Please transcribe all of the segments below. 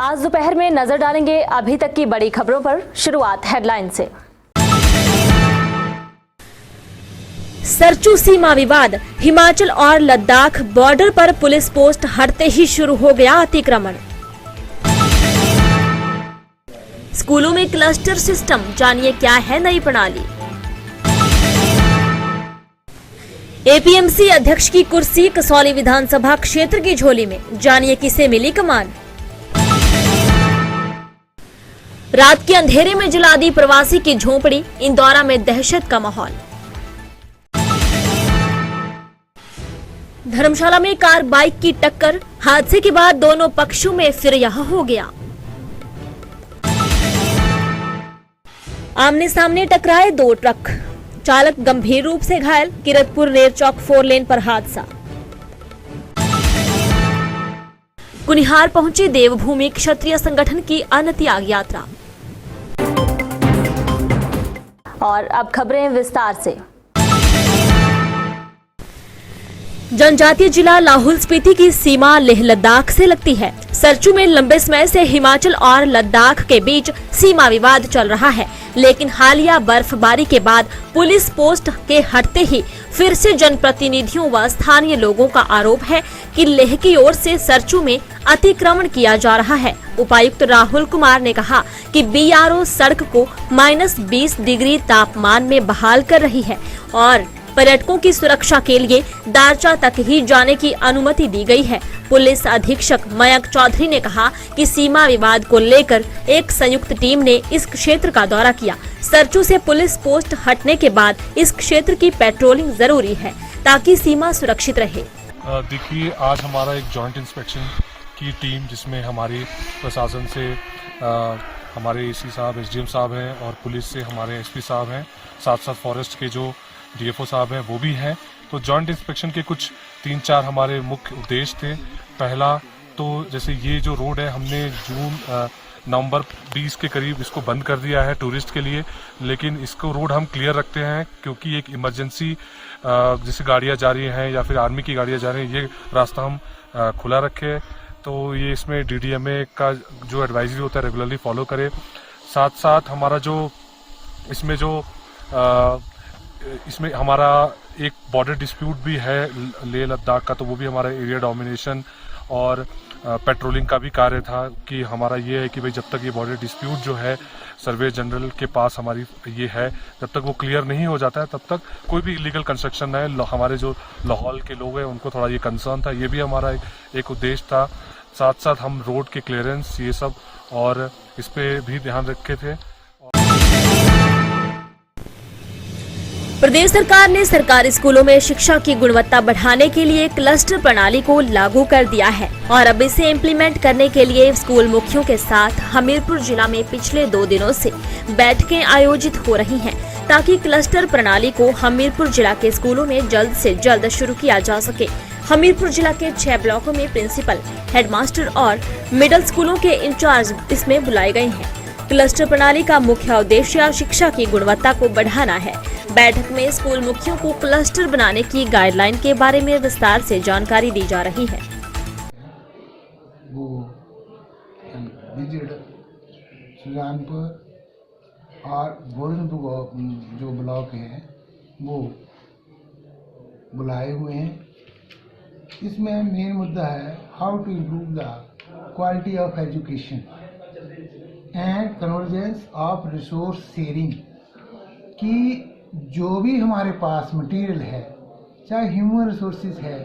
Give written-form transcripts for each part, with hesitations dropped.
आज दोपहर में नजर डालेंगे अभी तक की बड़ी खबरों पर। शुरुआत हेडलाइन से। सरचू सीमा विवाद, हिमाचल और लद्दाख बॉर्डर पर पुलिस पोस्ट हटते ही शुरू हो गया अतिक्रमण। स्कूलों में क्लस्टर सिस्टम, जानिए क्या है नई प्रणाली। एपीएमसी अध्यक्ष की कुर्सी कसौली विधानसभा क्षेत्र की झोली में, जानिए किसे मिली कमान। रात के अंधेरे में जला दी प्रवासी की झोपड़ी, इंदौरा में दहशत का माहौल। धर्मशाला में कार बाइक की टक्कर, हादसे के बाद दोनों पक्षों में फिर यह हो गया। आमने सामने टकराए दो ट्रक, चालक गंभीर रूप से घायल, किरतपुर रेल चौक 4 लेन पर हादसा। कुनिहार पहुंची देवभूमि क्षत्रिय संगठन की अन्न त्याग यात्रा। और अब खबरें विस्तार से। जनजातीय जिला लाहौल स्पीति की सीमा लेह लद्दाख से लगती है। सरचू में लंबे समय से हिमाचल और लद्दाख के बीच सीमा विवाद चल रहा है, लेकिन हालिया बर्फबारी के बाद पुलिस पोस्ट के हटते ही फिर से जनप्रतिनिधियों व स्थानीय लोगों का आरोप है कि लेह की ओर से सरचू में अतिक्रमण किया जा रहा है। उपायुक्त राहुल कुमार ने कहा कि बीआरओ सड़क को -20 डिग्री तापमान में बहाल कर रही है और पर्यटकों की सुरक्षा के लिए दारचा तक ही जाने की अनुमति दी गई है। पुलिस अधीक्षक मयंक चौधरी ने कहा कि सीमा विवाद को लेकर एक संयुक्त टीम ने इस क्षेत्र का दौरा किया। सरचू से पुलिस पोस्ट हटने के बाद इस क्षेत्र की पेट्रोलिंग जरूरी है ताकि सीमा सुरक्षित रहे। देखिए, आज हमारा एक जॉइंट इंस्पेक्शन की टीम, जिसमें हमारी प्रशासन से हमारे एसी साहब, एसडीएम साहब हैं और पुलिस से हमारे एसपी साहब हैं, साथ साथ फॉरेस्ट के जो डीएफओ साहब हैं वो भी हैं। तो जॉइंट इंस्पेक्शन के कुछ 3-4 हमारे मुख्य उद्देश्य थे। पहला तो जैसे ये जो रोड है, हमने नवंबर 20 के करीब इसको बंद कर दिया है टूरिस्ट के लिए, लेकिन इसको रोड हम क्लियर रखते हैं क्योंकि एक इमरजेंसी जैसे गाड़ियाँ जा रही हैं या फिर आर्मी की गाड़ियाँ जा रही हैं, ये रास्ता हम खुला रखें। तो ये इसमें डीडीएमए का जो एडवाइजरी होता है रेगुलरली फॉलो करे। साथ साथ हमारा जो इसमें हमारा एक बॉर्डर डिस्प्यूट भी है लेह लद्दाख का, तो वो भी हमारा एरिया डोमिनेशन और पेट्रोलिंग का भी कार्य था कि हमारा ये है कि भाई जब तक ये बॉर्डर डिस्प्यूट जो है सर्वे जनरल के पास हमारी ये है, जब तक वो क्लियर नहीं हो जाता है तब तक कोई भी इलीगल कंस्ट्रक्शन है। हमारे जो लाहौल के लोग हैं उनको थोड़ा ये कंसर्न था, ये भी हमारा एक उद्देश्य था। साथ साथ हम रोड के क्लियरेंस ये सब और इस पे भी ध्यान रखे थे। प्रदेश सरकार ने सरकारी स्कूलों में शिक्षा की गुणवत्ता बढ़ाने के लिए क्लस्टर प्रणाली को लागू कर दिया है और अब इसे इम्प्लीमेंट करने के लिए स्कूल मुखियों के साथ हमीरपुर जिला में पिछले 2 दिनों से बैठकें आयोजित हो रही हैं ताकि क्लस्टर प्रणाली को हमीरपुर जिला के स्कूलों में जल्द से जल्द शुरू किया जा सके। हमीरपुर जिला के 6 ब्लॉकों में प्रिंसिपल, हेडमास्टर और मिडिल स्कूलों के इंचार्ज इसमें बुलाए गए हैं। क्लस्टर प्रणाली का मुख्य उद्देश्य शिक्षा की गुणवत्ता को बढ़ाना है। बैठक में स्कूल मुखियों को क्लस्टर बनाने की गाइडलाइन के बारे में विस्तार से जानकारी दी जा रही है। वो सुजानपुर और गोविंदपुर जो ब्लॉक हैं वो बुलाए हुए हैं। इसमें मेन मुद्दा है how to improve the quality of education and convergence of resource sharing, कि जो भी हमारे पास मटेरियल है, चाहे ह्यूमन रिसोर्सेज है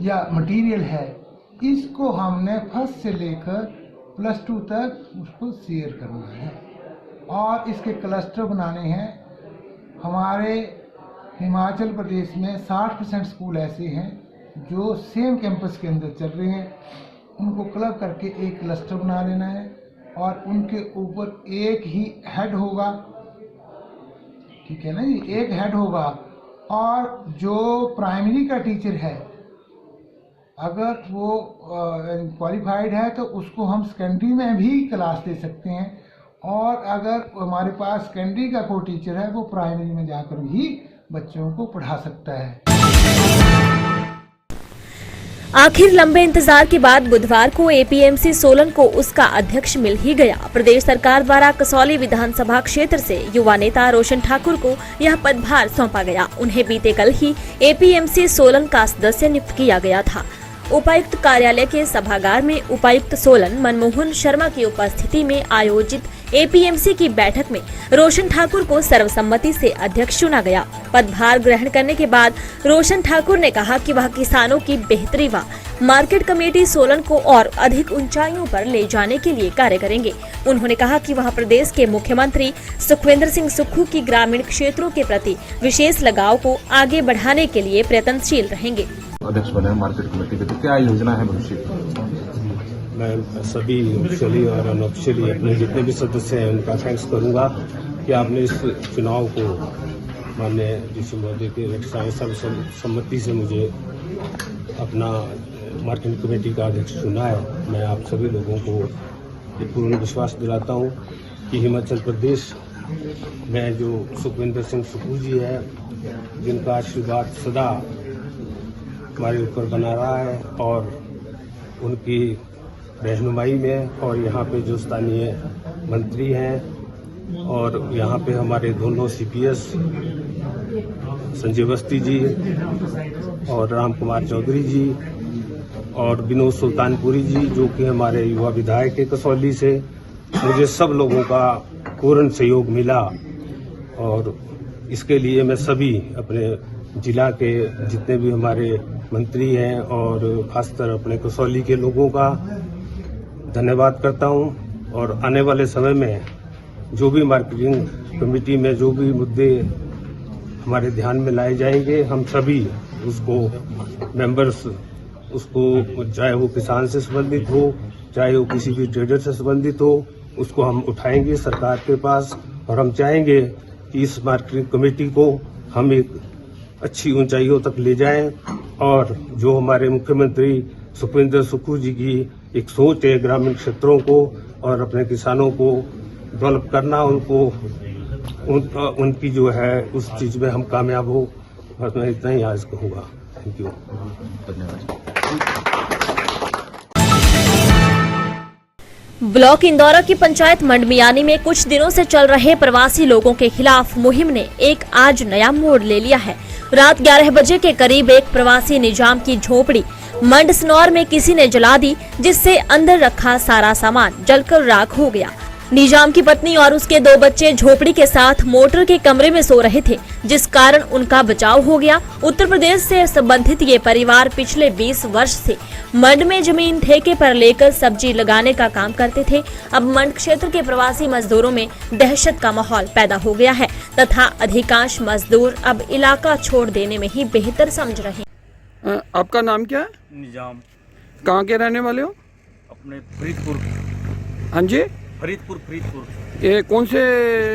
या मटेरियल है, इसको हमने फर्स्ट से लेकर +2 तक उसको शेयर करना है और इसके क्लस्टर बनाने हैं। हमारे हिमाचल प्रदेश में 60% स्कूल ऐसे हैं जो सेम कैंपस के अंदर चल रहे हैं, उनको क्लब करके एक क्लस्टर बना लेना है और उनके ऊपर एक ही हेड होगा, ठीक है ना जी, एक हेड होगा। और जो प्राइमरी का टीचर है, अगर वो क्वालिफाइड है तो उसको हम सेकेंडरी में भी क्लास दे सकते हैं, और अगर हमारे पास सेकेंडरी का कोई टीचर है वो प्राइमरी में जाकर भी बच्चों को पढ़ा सकता है। आखिर लंबे इंतजार के बाद बुधवार को एपीएमसी सोलन को उसका अध्यक्ष मिल ही गया। प्रदेश सरकार द्वारा कसौली विधानसभा क्षेत्र से युवा नेता रोशन ठाकुर को यह पदभार सौंपा गया। उन्हें बीते कल ही एपीएमसी सोलन का सदस्य नियुक्त किया गया था। उपायुक्त कार्यालय के सभागार में उपायुक्त सोलन मनमोहन शर्मा की उपस्थिति में आयोजित एपीएमसी की बैठक में रोशन ठाकुर को सर्वसम्मति से अध्यक्ष चुना गया। पदभार ग्रहण करने के बाद रोशन ठाकुर ने कहा कि वह किसानों की बेहतरी व मार्केट कमेटी सोलन को और अधिक ऊंचाइयों पर ले जाने के लिए कार्य करेंगे। उन्होंने कहा कि वह प्रदेश के मुख्यमंत्री सुखविंदर सिंह सुक्खू की ग्रामीण क्षेत्रों के प्रति विशेष लगाव को आगे बढ़ाने के लिए प्रयत्नशील रहेंगे। अध्यक्ष बने मार्केट कमेटी के, तो क्या योजना है भविष्य की? मैं सभी ऑफिशियली और अनऑफिशियली अपने जितने भी सदस्य हैं उनका थैंक्स करूंगा कि आपने इस चुनाव को माननीय ऋषि महोदय के सर्वसम्मति से मुझे अपना मार्केट कमेटी का अध्यक्ष चुना है। मैं आप सभी लोगों को ये पूर्ण विश्वास दिलाता हूं कि हिमाचल प्रदेश में जो सुखविंदर सिंह सुक्खू जी है, जिनका आशीर्वाद सदा हमारे ऊपर बना रहा है, और उनकी रहनुमाई में, और यहाँ पे जो स्थानीय मंत्री हैं और यहाँ पे हमारे दोनों सीपीएस संजय अवस्थी जी और राम कुमार चौधरी जी और विनोद सुल्तानपुरी जी, जो कि हमारे युवा विधायक है कसौली से, मुझे सब लोगों का पूर्ण सहयोग मिला। और इसके लिए मैं सभी अपने जिला के जितने भी हमारे मंत्री हैं और खासकर अपने कसौली के लोगों का धन्यवाद करता हूं। और आने वाले समय में जो भी मार्केटिंग कमेटी में जो भी मुद्दे हमारे ध्यान में लाए जाएंगे, हम सभी उसको मेंबर्स उसको, चाहे वो किसान से संबंधित हो, चाहे वो किसी भी ट्रेडर से संबंधित हो, उसको हम उठाएंगे सरकार के पास। और हम चाहेंगे कि इस मार्केटिंग कमेटी को हम एक अच्छी ऊंचाइयों तक ले जाएं। और जो हमारे मुख्यमंत्री सुखविंदर सुक्खू जी की एक सोच है ग्रामीण क्षेत्रों को और अपने किसानों को डेवलप करना, उनकी जो है उस चीज में हम कामयाब हो। बस मैं इतना ही आज कहूँगा। Thank you. ब्लॉक इंदौरा की पंचायत मंडमियानी में कुछ दिनों से चल रहे प्रवासी लोगों के खिलाफ मुहिम ने एक आज नया मोड़ ले लिया है। रात 11 बजे के करीब एक प्रवासी निजाम की झोपड़ी मंडसनौर में किसी ने जला दी, जिससे अंदर रखा सारा सामान जलकर राख हो गया। निजाम की पत्नी और उसके 2 बच्चे झोपड़ी के साथ मोटर के कमरे में सो रहे थे, जिस कारण उनका बचाव हो गया। उत्तर प्रदेश से संबंधित ये परिवार पिछले 20 वर्ष से मंड में जमीन ठेके पर लेकर सब्जी लगाने का काम करते थे। अब मंड क्षेत्र के प्रवासी मजदूरों में दहशत का माहौल पैदा हो गया है तथा अधिकांश मजदूर अब इलाका छोड़ देने में ही बेहतर समझ रहे हैं। आपका नाम क्या है? निजाम। कहाँ के रहने वाले हो? अपने फरीदपुर। हाँ जी, फरीदपुर। ये कौन से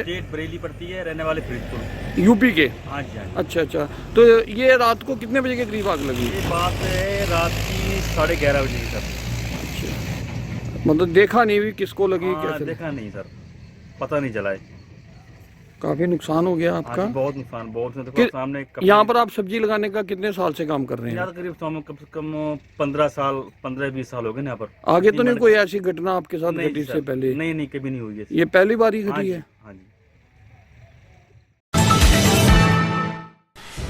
स्टेट बरेली पड़ती है, रहने वाले फरीदपुर, यूपी के? हाँ जी, हाँ जी। अच्छा, तो ये रात को कितने बजे के करीब आग लगी? ये बात है रात की 11:30 बजे की सर। अच्छा, मतलब देखा नहीं भी किसको लगी? कैसे देखा नहीं सर, पता नहीं चला है। काफी नुकसान हो गया आपका? बहुत नुकसान, बहुत। देखो सामने यहाँ पर आप सब्जी लगाने का कितने साल से काम कर रहे हैं? करीब कम से कम 15-20 साल हो गए यहाँ पर। आगे तो नहीं कोई ऐसी घटना आपके साथ घटी इससे पहले? नहीं, कभी नहीं हुई है। ये पहली बार ही घटी है? हाँ जी।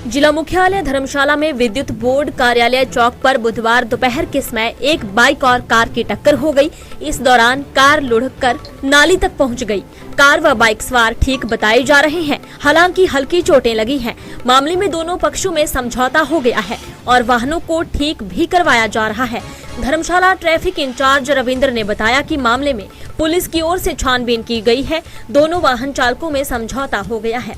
जिला मुख्यालय धर्मशाला में विद्युत बोर्ड कार्यालय चौक पर बुधवार दोपहर के समय एक बाइक और कार की टक्कर हो गई। इस दौरान कार लुढ़ककर नाली तक पहुंच गई। कार व बाइक सवार ठीक बताए जा रहे हैं, हालांकि हल्की चोटें लगी हैं। मामले में दोनों पक्षों में समझौता हो गया है और वाहनों को ठीक भी करवाया जा रहा है। धर्मशाला ट्रैफिक इंचार्ज रविंद्र ने बताया कि मामले में पुलिस की ओर से छानबीन की गई है। दोनों वाहन चालकों में समझौता हो गया है।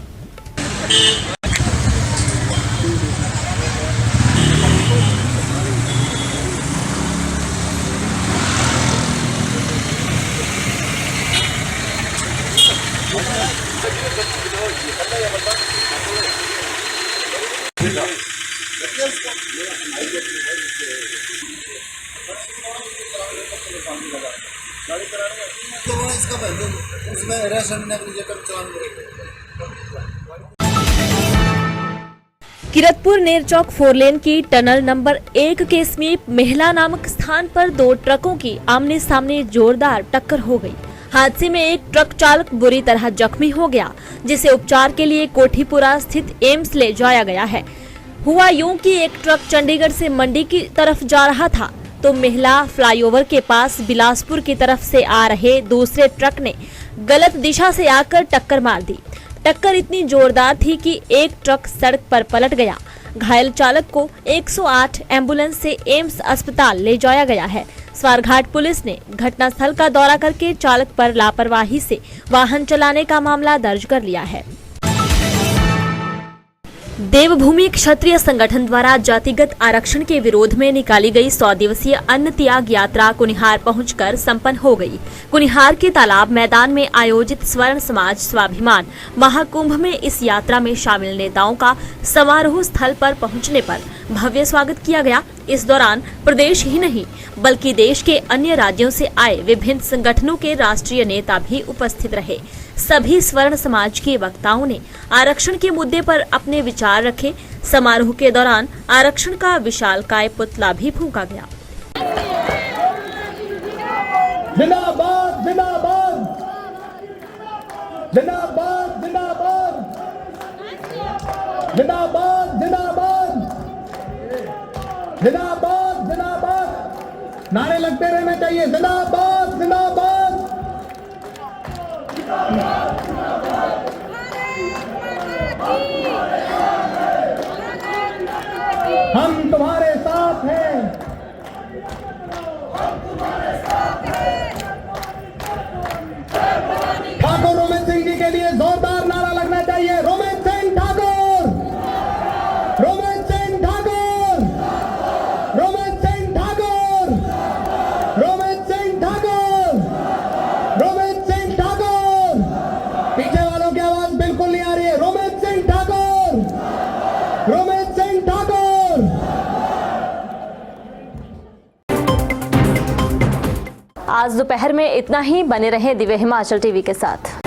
किरतपुर नेरचौक 4 लेन की टनल नंबर 1 के समीप मेहला नामक स्थान पर 2 ट्रकों की आमने सामने जोरदार टक्कर हो गई। हादसे में एक ट्रक चालक बुरी तरह जख्मी हो गया, जिसे उपचार के लिए कोठीपुरा स्थित एम्स ले जाया गया है। हुआ यूं कि एक ट्रक चंडीगढ़ से मंडी की तरफ जा रहा था तो मेहला फ्लाईओवर के पास बिलासपुर की तरफ से आ रहे दूसरे ट्रक ने गलत दिशा से आकर टक्कर मार दी। टक्कर इतनी जोरदार थी कि एक ट्रक सड़क पर पलट गया। घायल चालक को 108 एम्बुलेंस से एम्स अस्पताल ले जाया गया है। स्वारघाट पुलिस ने घटनास्थल का दौरा करके चालक पर लापरवाही से वाहन चलाने का मामला दर्ज कर लिया है। देवभूमि क्षत्रिय संगठन द्वारा जातिगत आरक्षण के विरोध में निकाली गई 100 दिवसीय अन्न त्याग यात्रा कुनिहार पहुंचकर संपन्न हो गई। कुनिहार के तालाब मैदान में आयोजित स्वर्ण समाज स्वाभिमान महाकुंभ में इस यात्रा में शामिल नेताओं का समारोह स्थल पर पहुंचने पर भव्य स्वागत किया गया। इस दौरान प्रदेश ही नहीं बल्कि देश के अन्य राज्यों से आए विभिन्न संगठनों के राष्ट्रीय नेता भी उपस्थित रहे। सभी स्वर्ण समाज के वक्ताओं ने आरक्षण के मुद्दे पर अपने विचार रखे। समारोह के दौरान आरक्षण का विशालकाय पुतला भी फूंका गया। जिंदाबाद जिंदाबाद जिंदाबाद जिंदाबाद जिंदाबाद जिंदाबाद जिंदाबाद जिंदाबाद नारे लगते रहने चाहिए। जिंदाबाद जिंदाबाद हम तुम्हारे साथ हैं। ठाकुर रोमेश सिंह जी के लिए जोरदार नारा लगना चाहिए। रोमेश सिंह ठाकुर, रोमेश सिंह ठाकुर, रोमेश सिंह ठाकुर, रोमेश सिंह ठाकुर, रोमेश सिंह ठाकुर। पीछे वालों की आवाज बिल्कुल नहीं आ रही है। रोमेश सिंह ठाकुर, रोमेश सिंह ठाकुर। आज दोपहर में इतना ही। बने रहे दिव्य हिमाचल टीवी के साथ।